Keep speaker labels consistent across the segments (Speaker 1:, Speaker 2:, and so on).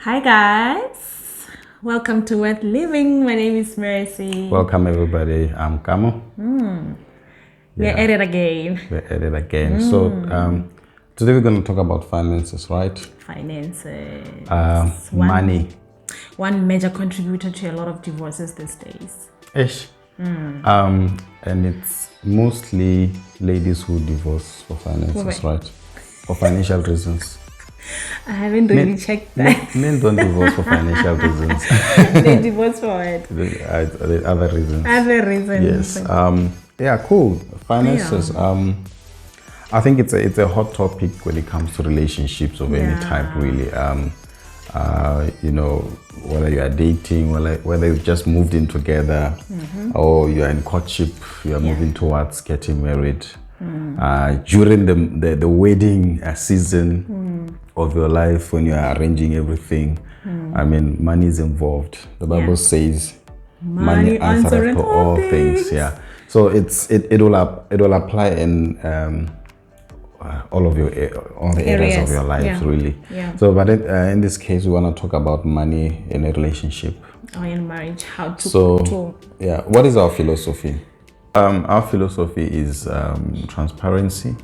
Speaker 1: Hi guys, welcome to Worth Living. My name is Mercy.
Speaker 2: Welcome everybody. I'm Kamo.
Speaker 1: We're at it again.
Speaker 2: We're at it again. So today we're going to talk about finances, right?
Speaker 1: Finances.
Speaker 2: Money.
Speaker 1: One major contributor to a lot of divorces these days.
Speaker 2: Ish. And it's mostly ladies who divorce for finances, right? For financial reasons.
Speaker 1: I haven't really checked that.
Speaker 2: Men don't divorce for financial reasons.
Speaker 1: They divorce for it.
Speaker 2: The other reasons.
Speaker 1: Other reasons.
Speaker 2: Yes. Yeah, cool. Finances. I think it's a hot topic when it comes to relationships of any type, really. You know, whether you are dating, whether you've just moved in together, or you are in courtship, you are moving towards getting married. During the wedding season of your life, when you are arranging everything, I mean, money is involved. The Bible says, "Money answereth to all things." Yeah, so it will apply in all the areas of your life, really.
Speaker 1: Yeah.
Speaker 2: So, but in this case, we want to talk about money in a relationship
Speaker 1: Or in marriage, how to.
Speaker 2: What is our philosophy? Our philosophy is transparency.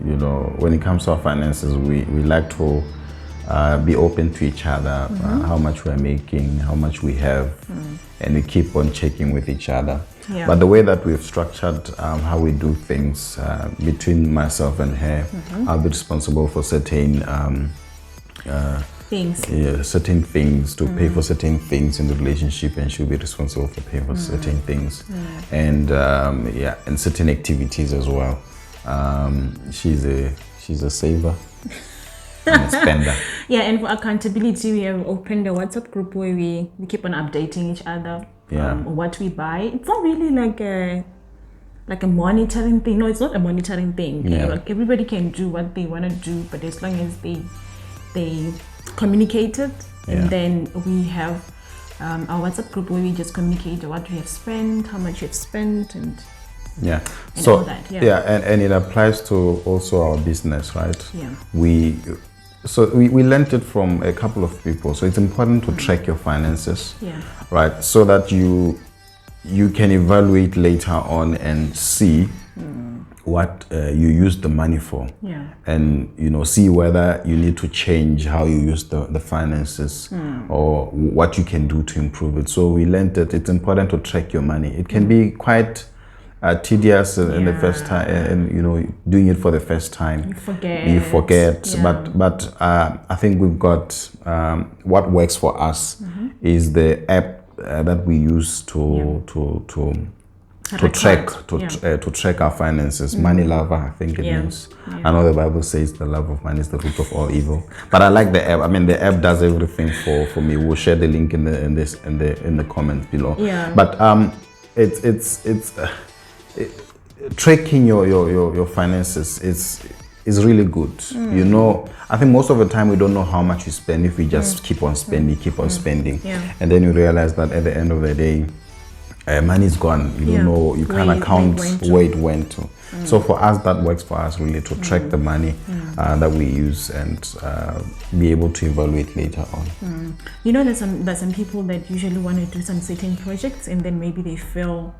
Speaker 2: You know, when it comes to our finances, we like to be open to each other, how much we're making, how much we have, and we keep on checking with each other.
Speaker 1: Yeah.
Speaker 2: But the way that we've structured how we do things between myself and her, I'll be responsible for certain certain things to pay for certain things in the relationship, and she'll be responsible for paying for certain things, and and certain activities as well. She's a saver and a spender.
Speaker 1: Yeah, and for accountability, we have opened a WhatsApp group where we keep on updating each other. What we buy. It's not really like a monitoring thing. No, it's not a monitoring thing.
Speaker 2: Yeah.
Speaker 1: Like everybody can do what they want to do, but as long as they communicate it, and then we have our WhatsApp group where we just communicate what we have spent, how much we have spent, and
Speaker 2: so
Speaker 1: all that.
Speaker 2: And it applies to also our business, right?
Speaker 1: Yeah.
Speaker 2: We learned it from a couple of people. So it's important to track your finances, right? So that you can evaluate later on and see what you use the money for, and see whether you need to change how you use the finances or what you can do to improve it. So we learned that it's important to track your money. It can be quite tedious in the first time, and doing it for the first time you forget. But I think we've got what works for us is the app that we use to track our finances. Money Lover, I think it means. I know the Bible says the love of money is the root of all evil, but I like the app. I mean, the app does everything for me. We'll share the link in the comments below. But it's tracking your finances is really good. I think most of the time we don't know how much we spend if we just keep on spending, and then you realize that at the end of the day, money is gone. You don't know, you can't account where it went to. So for us, that works for us really, to track the money that we use and be able to evaluate later on.
Speaker 1: There's some people that usually want to do some certain projects, and then maybe they feel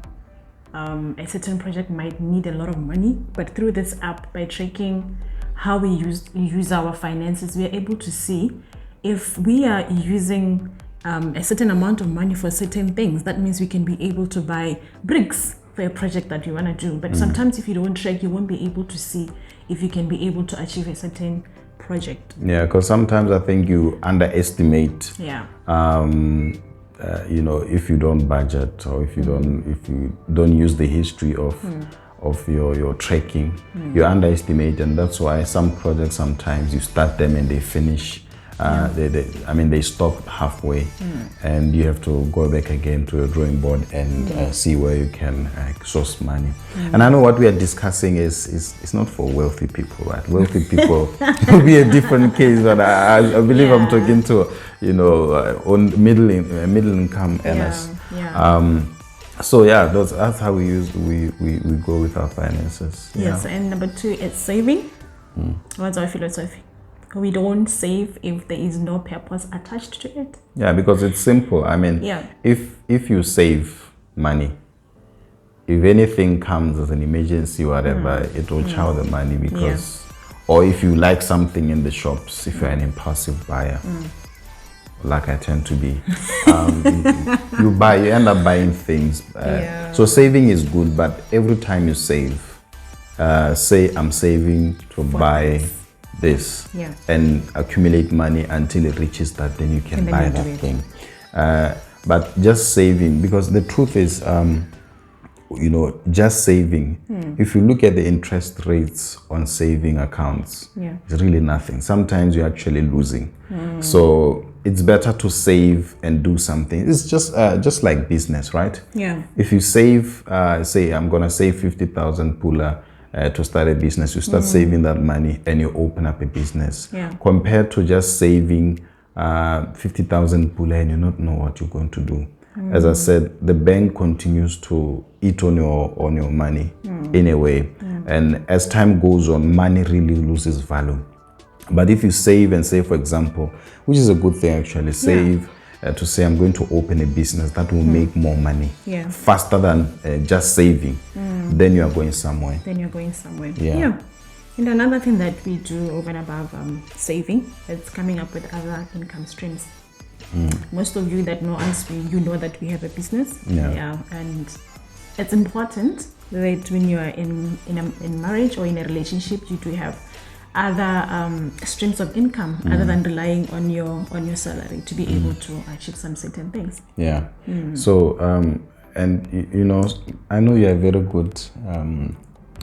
Speaker 1: a certain project might need a lot of money, but through this app, by tracking how we use our finances, we are able to see if we are using a certain amount of money for certain things. That means we can be able to buy bricks for a project that you want to do. But sometimes if you don't track, you won't be able to see if you can be able to achieve a certain project.
Speaker 2: Yeah, because sometimes I think you underestimate. If you don't budget, or if you don't use the history of your tracking, you underestimate, and that's why some projects, sometimes you start them and they finish. They stop halfway, and you have to go back again to your drawing board and see where you can source money. And I know what we are discussing is not for wealthy people, right? Wealthy people will be a different case, but I believe I'm talking to on middle income earners. That's how we go with our finances.
Speaker 1: Yes, and number 2 is saving. What's our philosophy we don't save if there is no purpose attached to it.
Speaker 2: Yeah, because it's simple. I mean, if you save money, if anything comes as an emergency or whatever, it will chow the money because, or if you like something in the shops, if you're an impulsive buyer, like I tend to be, you end up buying things. So saving is good, but every time you save, say I'm saving to buy this and accumulate money until it reaches that, then you can buy that thing. But just saving, because the truth is, just saving, if you look at the interest rates on saving accounts, it's really nothing. Sometimes you're actually losing. So it's better to save and do something. It's just like business, right?
Speaker 1: Yeah.
Speaker 2: If you save, say I'm gonna save 50,000 pula to start a business, you start saving that money and you open up a business. Compared to just saving 50,000 pula and you don't know what you're going to do. As I said, the bank continues to eat on your money in a way. And as time goes on, money really loses value. But if you save and say, for example, which is a good thing actually, save to say I'm going to open a business that will make more money faster than just saving, then you are going somewhere.
Speaker 1: Yeah. And another thing that we do over and above saving is coming up with other income streams. Most of you that know us, you know that we have a business. And it's important that when you are in marriage or in a relationship, you do have other streams of income other than relying on your salary to be able to achieve some certain things.
Speaker 2: So and I know you are very good.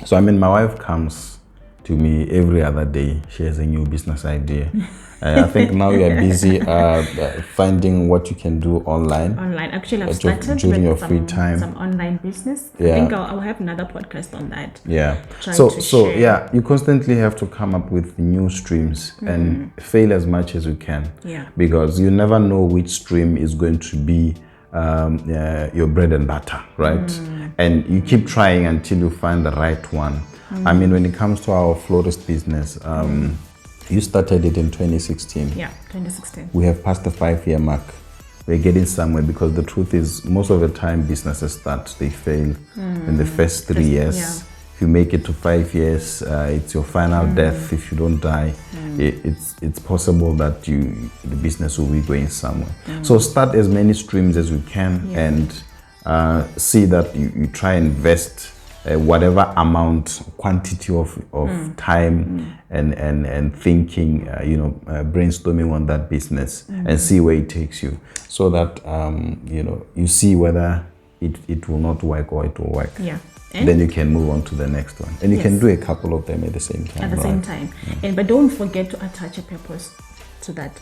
Speaker 2: So I mean, my wife comes to me every other day. She has a new business idea. I think now you are busy finding what you can do online.
Speaker 1: Actually, I've started
Speaker 2: during your
Speaker 1: with
Speaker 2: free time.
Speaker 1: Some online business. I think I'll have another podcast on that.
Speaker 2: So you constantly have to come up with new streams and fail as much as you can. Because you never know which stream is going to be your bread and butter, right? And you keep trying until you find the right one. I mean, when it comes to our florist business, you started it in 2016.
Speaker 1: 2016.
Speaker 2: We have passed the 5-year mark. We're getting somewhere because the truth is, most of the time businesses start, they fail in the first 3 years. If you make it to 5 years, it's your final death. If you don't die, it's possible that the business will be going somewhere. So start as many streams as you can and see that you try and invest whatever quantity of time and thinking, brainstorming on that business and see where it takes you, so that you see whether it will not work or it will work. Then you can move on to the next one, and you can do a couple of them at the same time.
Speaker 1: But don't forget to attach a purpose to that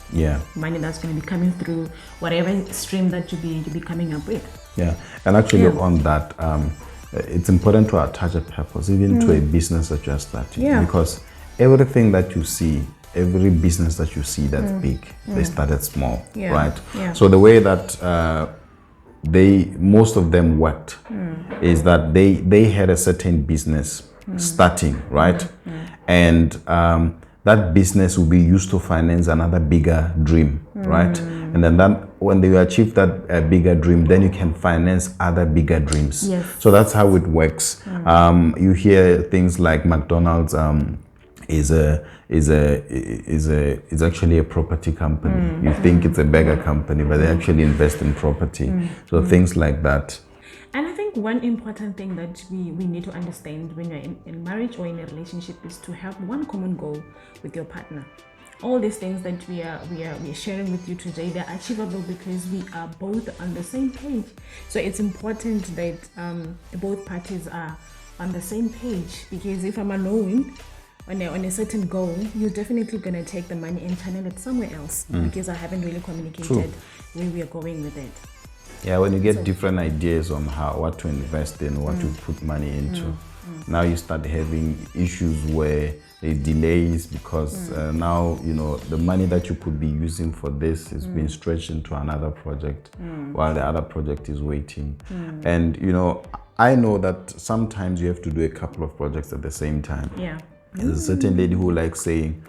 Speaker 1: money that's going to be coming through whatever stream that you be coming up with.
Speaker 2: And actually on that, it's important to attach a purpose even to a business that you're starting, because everything that you see, every business that you see that's big, they started small, right? So the way that most of them worked is that they had a certain business starting, right? And that business will be used to finance another bigger dream, right? And then when they achieve that bigger dream, then you can finance other bigger dreams. So that's how it works. You hear things like McDonald's is actually a property company. You think it's a burger company, but they actually invest in property. So things like that.
Speaker 1: And I think one important thing that we need to understand when you're in marriage or in a relationship is to have one common goal with your partner. All these things that we are sharing with you today, they're achievable because we are both on the same page. So it's important that both parties are on the same page, because if I'm alone on a certain goal, you're definitely going to take the money and channel it somewhere else because I haven't really communicated where we are going with it.
Speaker 2: When you get different ideas on what to invest in, what to put money into, now you start having issues where there's delays because now the money that you could be using for this is being stretched into another project while the other project is waiting. And I know that sometimes you have to do a couple of projects at the same time. There's a certain lady who likes saying,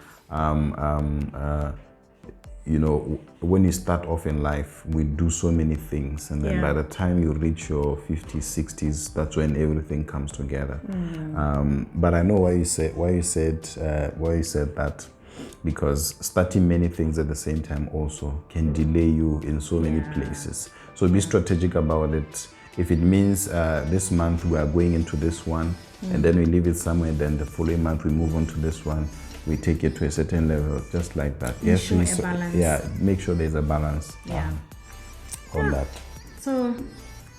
Speaker 2: you know, when you start off in life, we do so many things, and then by the time you reach your 50s, 60s, that's when everything comes together. But I know why you said that, because starting many things at the same time also can delay you in so many places. So be strategic about it. If it means this month we are going into this one, and then we leave it somewhere, and then the following month we move on to this one, we take it to a certain level, just like that.
Speaker 1: Yes, a balance.
Speaker 2: Yeah, make sure there's a balance on that.
Speaker 1: So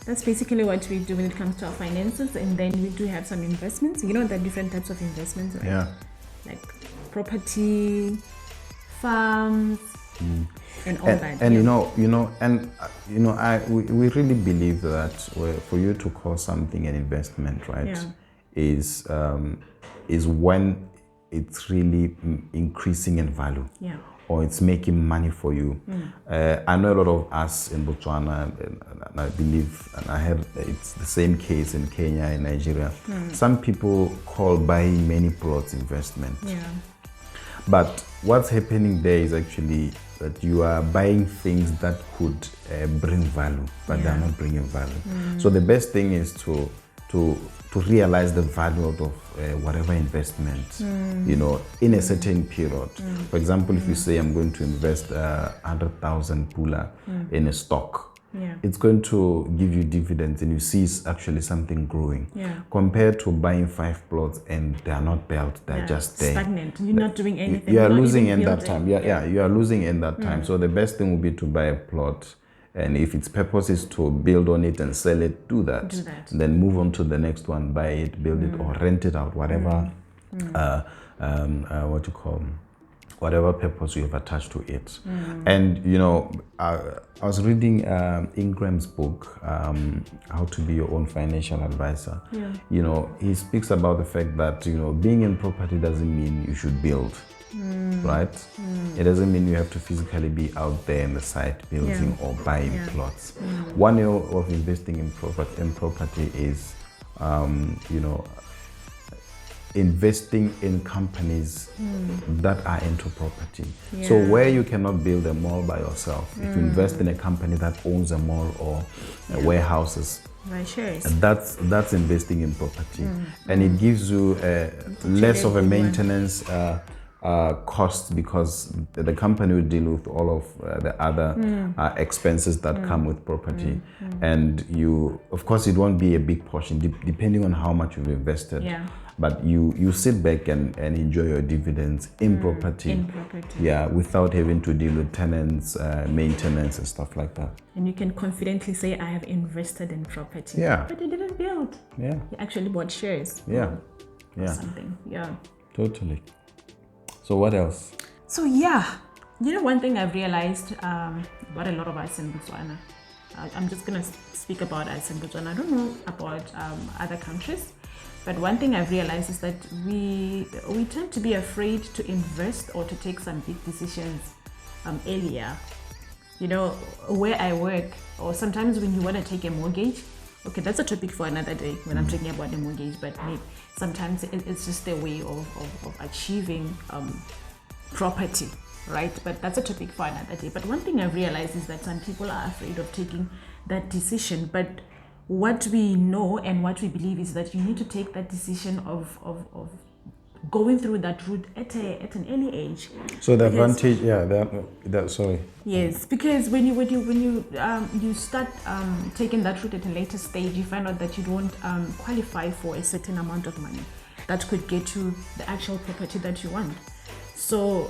Speaker 1: that's basically what we do when it comes to our finances. And then we do have some investments. You know, there are different types of investments, right?
Speaker 2: Yeah.
Speaker 1: Like property, farms, and all that.
Speaker 2: And we really believe that for you to call something an investment, right, is when it's really increasing in value, or it's making money for you. I know a lot of us in Botswana, and I believe, and I heard it's the same case in Kenya and Nigeria. Some people call buying many plots investment. But what's happening there is actually that you are buying things that could bring value, but they're not bringing value. So the best thing is to realize the value out of whatever investment, you know, in a certain period. For example, if you say I'm going to invest 100,000 pula in a stock, it's going to give you dividends, and you see it's actually something growing. Compared to buying 5 plots and they are not built, they're just there.
Speaker 1: Stagnant. You're not doing anything.
Speaker 2: You are losing in that time. You are losing in that time. So the best thing would be to buy a plot. And if its purpose is to build on it and sell it, do that. And then move on to the next one, buy it, build it, or rent it out, whatever, whatever purpose you have attached to it. And, you know, I was reading Ingram's book, How to Be Your Own Financial Advisor. You know, he speaks about the fact that, you know, being in property doesn't mean you should build. Right? It doesn't mean you have to physically be out there in the site building or buying plots. One way of investing in property is, you know, investing in companies that are into property. So where you cannot build a mall by yourself, if you invest in a company that owns a mall or warehouses, that's investing in property, and it gives you less of a maintenance cost, because the company will deal with all of the other expenses that come with property. And you, of course, it won't be a big portion depending on how much you've invested. But you sit back and enjoy your dividends in property. Without having to deal with tenants, maintenance and stuff like that.
Speaker 1: And you can confidently say, I have invested in property. But you didn't build. You actually bought shares. Or something.
Speaker 2: Totally. So what else?
Speaker 1: So you know, one thing I've realized about a lot of us in Botswana, I'm just going to speak about us in Botswana. I don't know about other countries, but one thing I've realized is that we tend to be afraid to invest or to take some big decisions earlier. You know, where I work, or sometimes when you want to take a mortgage, okay, that's a topic for another day when I'm talking about the mortgage, but sometimes it's just a way of achieving property, right? But that's a topic for another day. But one thing I've realized is that some people are afraid of taking that decision. But what we know and what we believe is that you need to take that decision of going through that route at an early age.
Speaker 2: So the advantage, sorry.
Speaker 1: Yes, because when you start taking that route at a later stage, you find out that you don't qualify for a certain amount of money that could get you the actual property that you want. So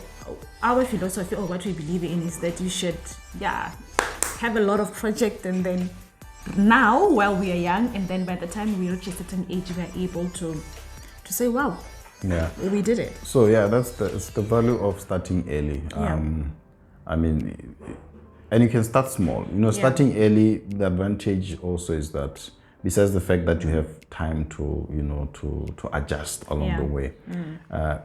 Speaker 1: our philosophy, or what we believe in, is that you should have a lot of projects, and then now while we are young, and then by the time we reach a certain age, we are able to say, wow, we did it.
Speaker 2: So that's the value of starting early. I mean, and you can start small. You know, starting early, the advantage also is that besides the fact that you have time to, you know, to adjust along the way,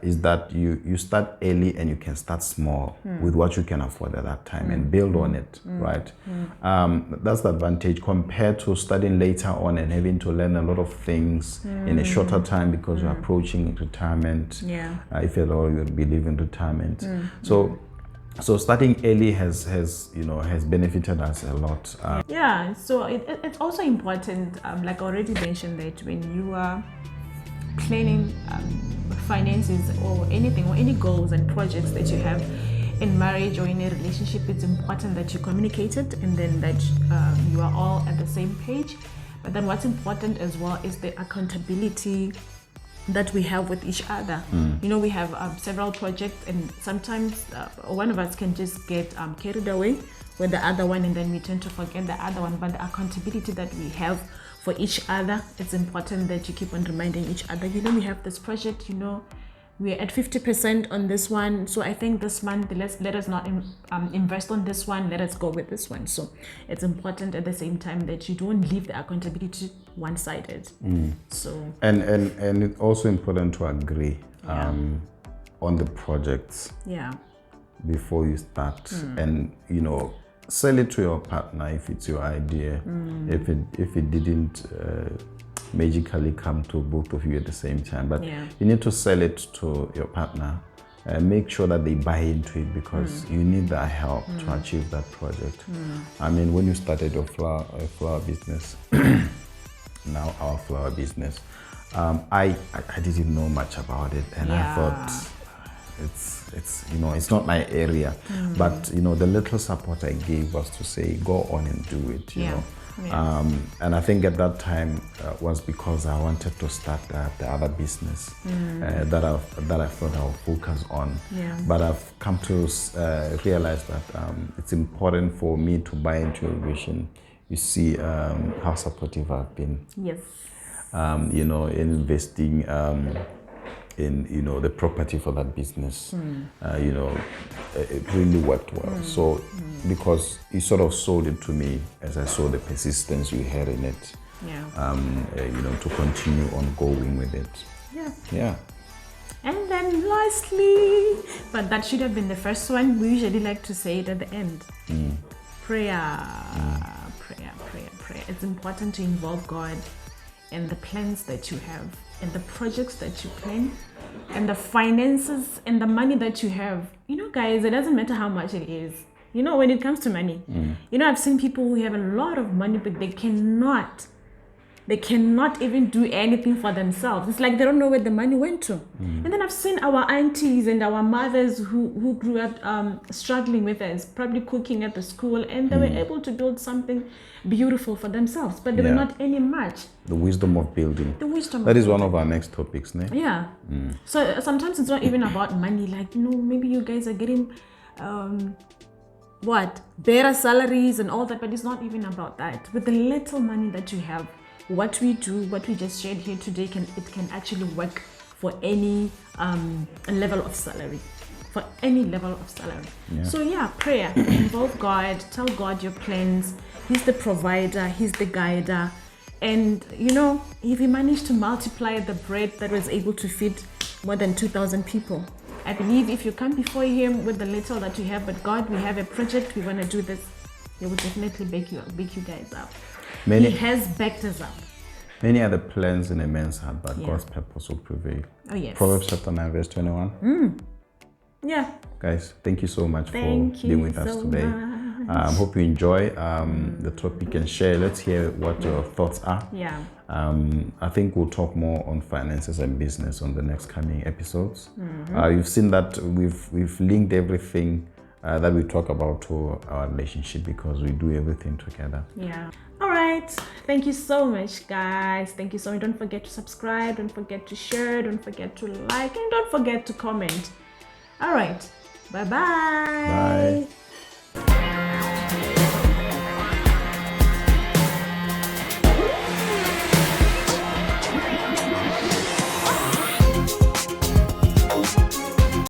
Speaker 2: is that you start early and you can start small with what you can afford at that time and build on it, right? That's the advantage compared to studying later on and having to learn a lot of things in a shorter time because you're approaching retirement. If at all you believe in retirement. So starting early has benefited us a lot.
Speaker 1: So it's also important, like I already mentioned, that when you are planning finances or anything or any goals and projects that you have in marriage or in a relationship, it's important that you communicate it and then that you are all at the same page. But then what's important as well is the accountability that we have with each other. You know, we have several projects, and sometimes one of us can just get carried away with the other one, and then we tend to forget the other one. But the accountability that we have for each other, it's important that you keep on reminding each other, you know, we have this project, you know, we're at 50% on this one, so I think this month let us not invest on this one, let us go with this one. So it's important at the same time that you don't leave the accountability one-sided. So
Speaker 2: and it's also important to agree on the projects before you start, and you know, sell it to your partner if it's your idea. If it didn't magically come to both of you at the same time, but you need to sell it to your partner and make sure that they buy into it, because you need their help to achieve that project. I mean, when you started your flower business, now our flower business, I didn't know much about it, and I thought it's you know, it's not my area, but you know, the little support I gave was to say go on and do it, you know. And I think at that time was because I wanted to start the other business that I thought I would focus on. But I've come to realize that it's important for me to buy into your vision. You see how supportive I've been. You know, in investing in, you know, the property for that business. You know, it really worked well. So because you sort of sold it to me as I saw the persistence you had in it, you know, to continue on going with it.
Speaker 1: And then lastly, but that should have been the first one, we usually like to say it at the end. Prayer. It's important to involve God in the plans that you have, and the projects that you plan, and the finances and the money that you have. You know, guys, it doesn't matter how much it is. You know, when it comes to money, you know, I've seen people who have a lot of money, but they cannot even do anything for themselves. It's like they don't know where the money went to. And then I've seen our aunties and our mothers who grew up struggling with us, probably cooking at the school, and they were able to build something beautiful for themselves, but they were not any much.
Speaker 2: The wisdom of building. That is one of our next topics, ne?
Speaker 1: So sometimes it's not even about money. Like, you know, maybe you guys are getting better salaries and all that, but it's not even about that. With the little money that you have, what we do, what we just shared here today, can actually work for any level of salary. For any level of salary. So prayer, involve God, tell God your plans. He's the provider, He's the guider. And you know, if He managed to multiply the bread that was able to feed more than 2,000 people, I believe if you come before Him with the little that you have, but God, we have a project, we want to do this, He will definitely bake you guys up. He has backed us up.
Speaker 2: Many other plans in a man's heart, but God's purpose will prevail.
Speaker 1: Oh yes.
Speaker 2: Proverbs chapter 9 verse 21. Guys, thank you so much for being with us today. I hope you enjoy the topic and share. Let's hear what your thoughts are. I think we'll talk more on finances and business on the next coming episodes. You've seen that we've linked everything that we talk about to our relationship, because we do everything together.
Speaker 1: All right. Thank you so much, guys. Thank you so much. Don't forget to subscribe. Don't forget to share. Don't forget to like. And don't forget to comment. All right. Bye-bye.
Speaker 2: Bye.